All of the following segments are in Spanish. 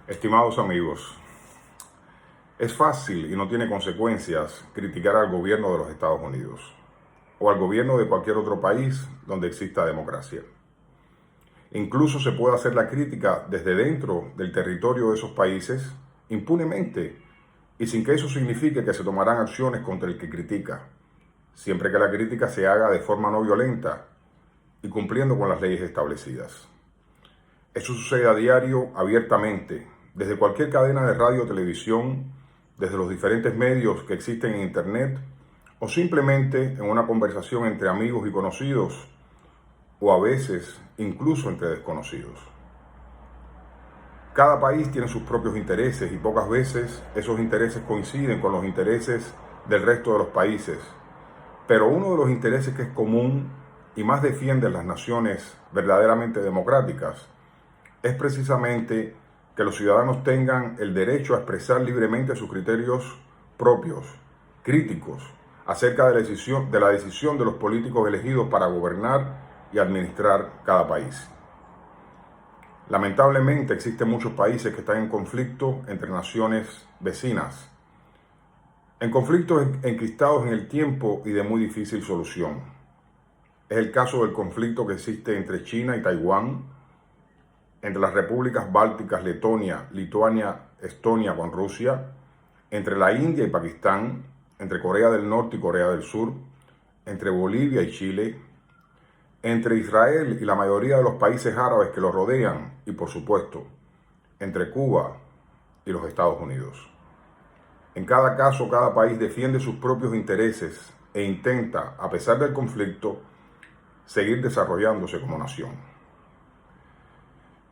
Estimados amigos, es fácil y no tiene consecuencias criticar al gobierno de los Estados Unidos o al gobierno de cualquier otro país donde exista democracia. Incluso se puede hacer la crítica desde dentro del territorio de esos países impunemente y sin que eso signifique que se tomarán acciones contra el que critica, siempre que la crítica se haga de forma no violenta y cumpliendo con las leyes establecidas. Eso sucede a diario, abiertamente, desde cualquier cadena de radio o televisión, desde los diferentes medios que existen en Internet, o simplemente en una conversación entre amigos y conocidos, o a veces incluso entre desconocidos. Cada país tiene sus propios intereses y pocas veces esos intereses coinciden con los intereses del resto de los países. Pero uno de los intereses que es común y más defienden las naciones verdaderamente democráticas es precisamente que los ciudadanos tengan el derecho a expresar libremente sus criterios propios, críticos, acerca de la decisión de los políticos elegidos para gobernar y administrar cada país. Lamentablemente existen muchos países que están en conflicto entre naciones vecinas, en conflictos enquistados en el tiempo y de muy difícil solución. Es el caso del conflicto que existe entre China y Taiwán, entre las repúblicas bálticas Letonia, Lituania, Estonia con Rusia, entre la India y Pakistán, entre Corea del Norte y Corea del Sur, entre Bolivia y Chile, entre Israel y la mayoría de los países árabes que lo rodean y, por supuesto, entre Cuba y los Estados Unidos. En cada caso, cada país defiende sus propios intereses e intenta, a pesar del conflicto, seguir desarrollándose como nación.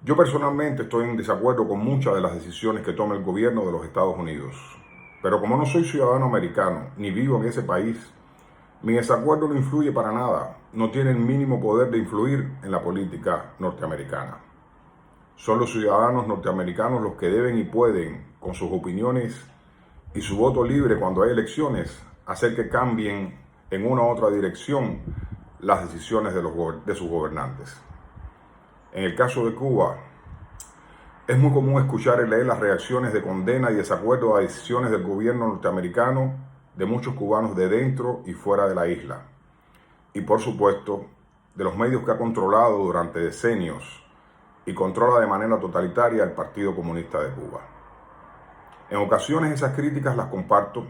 Yo personalmente estoy en desacuerdo con muchas de las decisiones que toma el gobierno de los Estados Unidos, pero como no soy ciudadano americano ni vivo en ese país, mi desacuerdo no influye para nada, no tiene el mínimo poder de influir en la política norteamericana. Son los ciudadanos norteamericanos los que deben y pueden, con sus opiniones y su voto libre cuando hay elecciones, hacer que cambien en una u otra dirección las decisiones de sus gobernantes. En el caso de Cuba, es muy común escuchar y leer las reacciones de condena y desacuerdo a decisiones del gobierno norteamericano de muchos cubanos de dentro y fuera de la isla. Y por supuesto, de los medios que ha controlado durante decenios y controla de manera totalitaria el Partido Comunista de Cuba. En ocasiones esas críticas las comparto,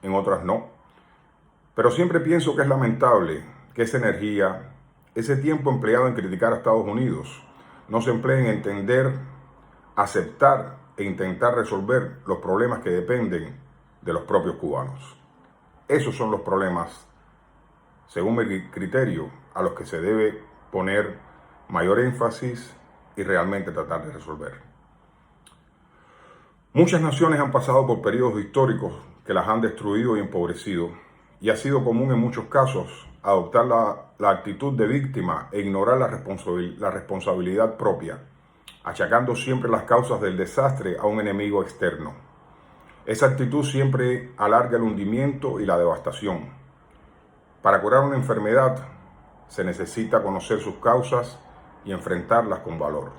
en otras no. Pero siempre pienso que es lamentable que esa energía, ese tiempo empleado en criticar a Estados Unidos, no se emplee en entender, aceptar e intentar resolver los problemas que dependen de los propios cubanos. Esos son los problemas, según mi criterio, a los que se debe poner mayor énfasis y realmente tratar de resolver. Muchas naciones han pasado por periodos históricos que las han destruido y empobrecido, y ha sido común en muchos casos adoptar la actitud de víctima e ignorar la responsabilidad propia, achacando siempre las causas del desastre a un enemigo externo. Esa actitud siempre alarga el hundimiento y la devastación. Para curar una enfermedad se necesita conocer sus causas y enfrentarlas con valor.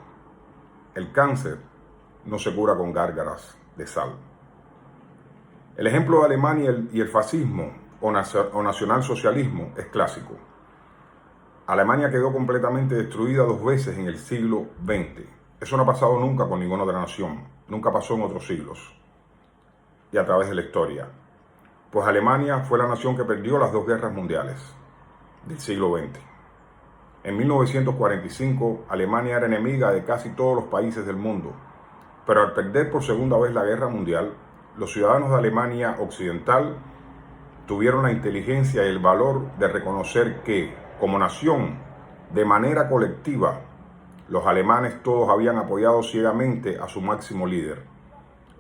El cáncer no se cura con gárgaras de sal. El ejemplo de Alemania y el fascismo o nacionalsocialismo es clásico. Alemania quedó completamente destruida 2 veces en el siglo XX. Eso no ha pasado nunca con ninguna otra nación, nunca pasó en otros siglos y a través de la historia. Pues Alemania fue la nación que perdió las 2 guerras mundiales del siglo XX. En 1945, Alemania era enemiga de casi todos los países del mundo, pero al perder por segunda vez la guerra mundial, los ciudadanos de Alemania Occidental tuvieron la inteligencia y el valor de reconocer que, como nación, de manera colectiva, los alemanes todos habían apoyado ciegamente a su máximo líder,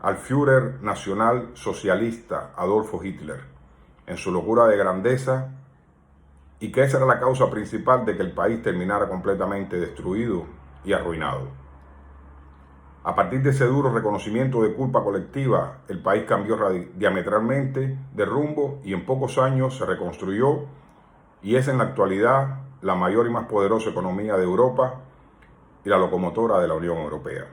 al Führer nacional socialista Adolfo Hitler, en su locura de grandeza, y que esa era la causa principal de que el país terminara completamente destruido y arruinado. A partir de ese duro reconocimiento de culpa colectiva, el país cambió diametralmente de rumbo y en pocos años se reconstruyó y es en la actualidad la mayor y más poderosa economía de Europa y la locomotora de la Unión Europea.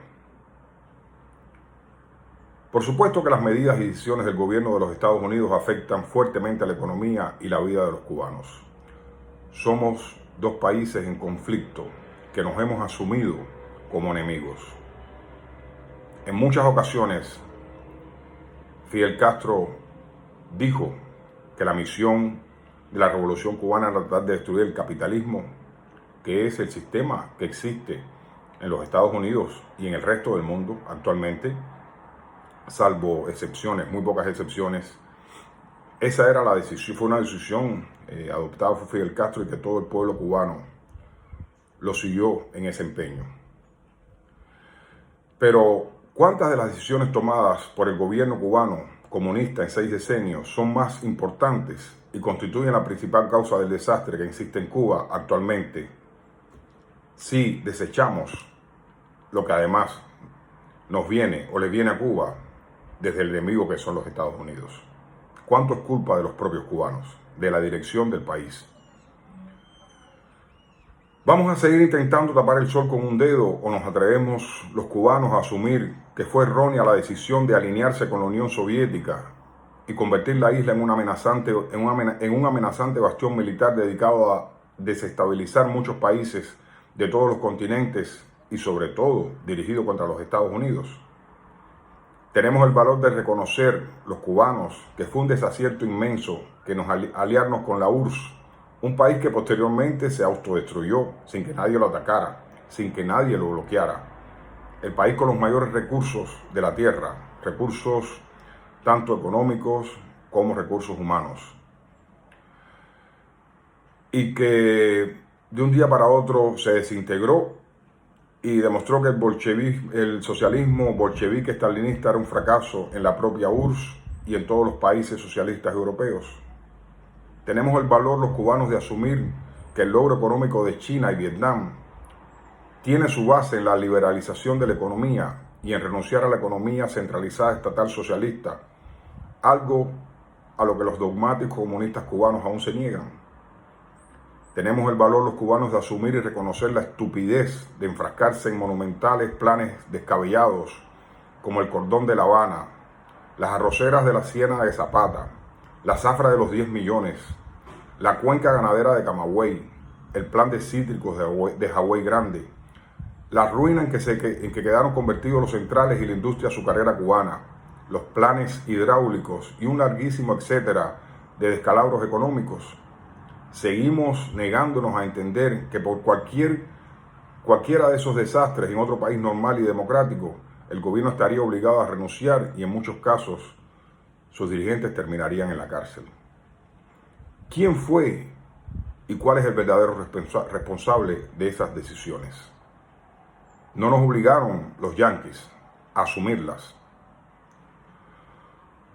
Por supuesto que las medidas y decisiones del gobierno de los Estados Unidos afectan fuertemente a la economía y la vida de los cubanos. Somos dos países en conflicto que nos hemos asumido como enemigos. En muchas ocasiones, Fidel Castro dijo que la misión de la Revolución Cubana era tratar de destruir el capitalismo, que es el sistema que existe en los Estados Unidos y en el resto del mundo actualmente, salvo excepciones, muy pocas excepciones. Esa era la decisión, fue una decisión adoptada por Fidel Castro y que todo el pueblo cubano lo siguió en ese empeño. Pero, ¿cuántas de las decisiones tomadas por el gobierno cubano comunista en 6 decenios son más importantes y constituyen la principal causa del desastre que existe en Cuba actualmente si desechamos lo que además nos viene o le viene a Cuba desde el enemigo que son los Estados Unidos? ¿Cuánto es culpa de los propios cubanos, de la dirección del país? ¿Vamos a seguir intentando tapar el sol con un dedo o nos atrevemos los cubanos a asumir que fue errónea la decisión de alinearse con la Unión Soviética y convertir la isla en un amenazante bastión militar dedicado a desestabilizar muchos países de todos los continentes y sobre todo dirigido contra los Estados Unidos? Tenemos el valor de reconocer los cubanos que fue un desacierto inmenso que nos aliarnos con la URSS, un país que posteriormente se autodestruyó sin que nadie lo atacara, sin que nadie lo bloqueara. El país con los mayores recursos de la tierra, recursos tanto económicos como recursos humanos. Y que de un día para otro se desintegró y demostró que el socialismo bolchevique estalinista era un fracaso en la propia URSS y en todos los países socialistas europeos. Tenemos el valor los cubanos de asumir que el logro económico de China y Vietnam tiene su base en la liberalización de la economía y en renunciar a la economía centralizada estatal socialista, algo a lo que los dogmáticos comunistas cubanos aún se niegan. Tenemos el valor los cubanos de asumir y reconocer la estupidez de enfrascarse en monumentales planes descabellados como el Cordón de La Habana, las arroceras de la Ciénaga de Zapata, la zafra de los 10 millones, la cuenca ganadera de Camagüey, el plan de cítricos de Hawái Grande, la ruina en que quedaron convertidos los centrales y la industria azucarera cubana, los planes hidráulicos y un larguísimo etcétera de descalabros económicos. Seguimos negándonos a entender que por cualquiera de esos desastres en otro país normal y democrático, el gobierno estaría obligado a renunciar y en muchos casos sus dirigentes terminarían en la cárcel. ¿Quién fue y cuál es el verdadero responsable de esas decisiones? No nos obligaron los yanquis a asumirlas.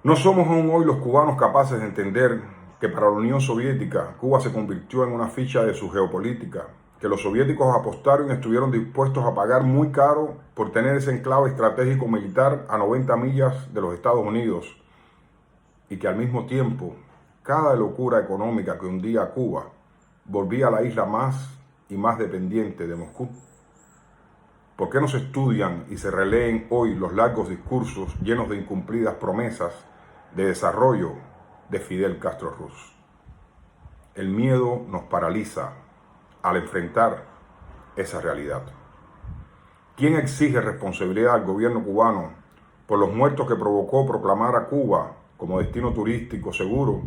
No somos aún hoy los cubanos capaces de entender que para la Unión Soviética Cuba se convirtió en una ficha de su geopolítica, que los soviéticos apostaron y estuvieron dispuestos a pagar muy caro por tener ese enclave estratégico militar a 90 millas de los Estados Unidos, y que al mismo tiempo cada locura económica que hundía a Cuba volvía a la isla más y más dependiente de Moscú. ¿Por qué no se estudian y se releen hoy los largos discursos llenos de incumplidas promesas de desarrollo de Fidel Castro Ruz? El miedo nos paraliza al enfrentar esa realidad. ¿Quién exige responsabilidad al gobierno cubano por los muertos que provocó proclamar a Cuba como destino turístico seguro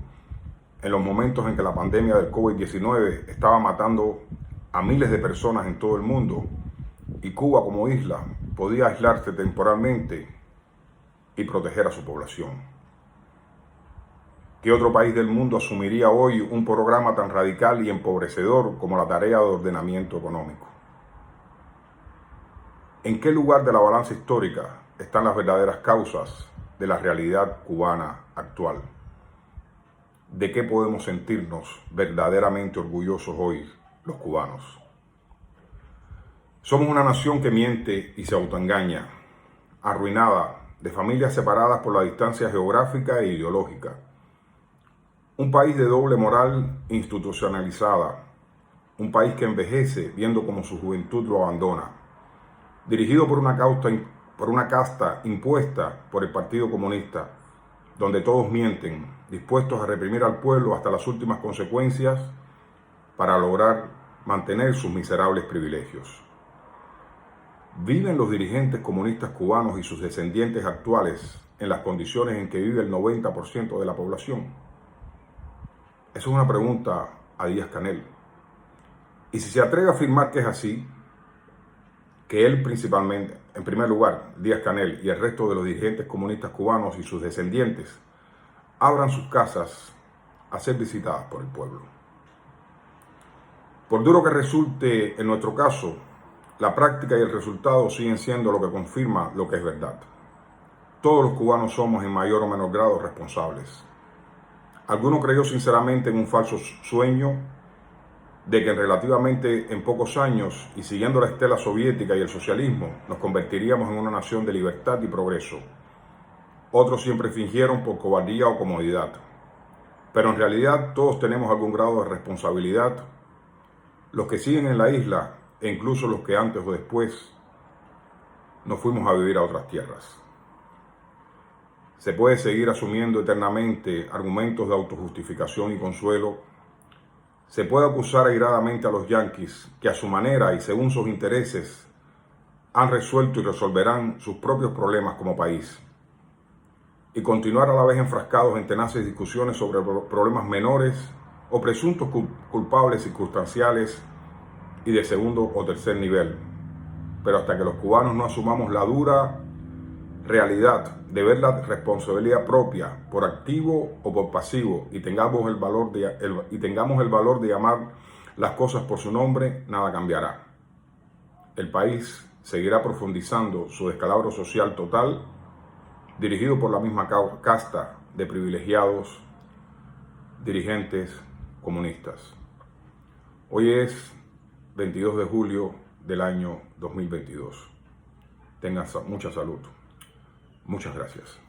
en los momentos en que la pandemia del COVID-19 estaba matando a miles de personas en todo el mundo y Cuba como isla podía aislarse temporalmente y proteger a su población? ¿Qué otro país del mundo asumiría hoy un programa tan radical y empobrecedor como la tarea de ordenamiento económico? ¿En qué lugar de la balanza histórica están las verdaderas causas de la realidad cubana actual? ¿De qué podemos sentirnos verdaderamente orgullosos hoy los cubanos? Somos una nación que miente y se autoengaña, arruinada, de familias separadas por la distancia geográfica e ideológica. Un país de doble moral institucionalizada, un país que envejece viendo cómo su juventud lo abandona, dirigido por una por una casta impuesta por el Partido Comunista, donde todos mienten, dispuestos a reprimir al pueblo hasta las últimas consecuencias para lograr mantener sus miserables privilegios. ¿Viven los dirigentes comunistas cubanos y sus descendientes actuales en las condiciones en que vive el 90% de la población? Esa es una pregunta a Díaz-Canel. Y si se atreve a afirmar que es así, que él principalmente, en primer lugar, Díaz-Canel y el resto de los dirigentes comunistas cubanos y sus descendientes, abran sus casas a ser visitadas por el pueblo. Por duro que resulte en nuestro caso, la práctica y el resultado siguen siendo lo que confirma lo que es verdad. Todos los cubanos somos en mayor o menor grado responsables. Alguno creyó sinceramente en un falso sueño de que relativamente en pocos años y siguiendo la estela soviética y el socialismo nos convertiríamos en una nación de libertad y progreso. Otros siempre fingieron por cobardía o comodidad. Pero en realidad todos tenemos algún grado de responsabilidad. Los que siguen en la isla e incluso los que antes o después nos fuimos a vivir a otras tierras. Se puede seguir asumiendo eternamente argumentos de autojustificación y consuelo. Se puede acusar airadamente a los yanquis que a su manera y según sus intereses han resuelto y resolverán sus propios problemas como país. Y continuar a la vez enfrascados en tenaces discusiones sobre problemas menores o presuntos culpables circunstanciales y de segundo o tercer nivel. Pero hasta que los cubanos no asumamos la dura realidad de ver la responsabilidad propia por activo o por pasivo y tengamos el valor de llamar las cosas por su nombre, nada cambiará. El país seguirá profundizando su descalabro social total, dirigido por la misma casta de privilegiados dirigentes comunistas. Hoy es 22 de julio del año 2022. Tengan mucha salud. Muchas gracias.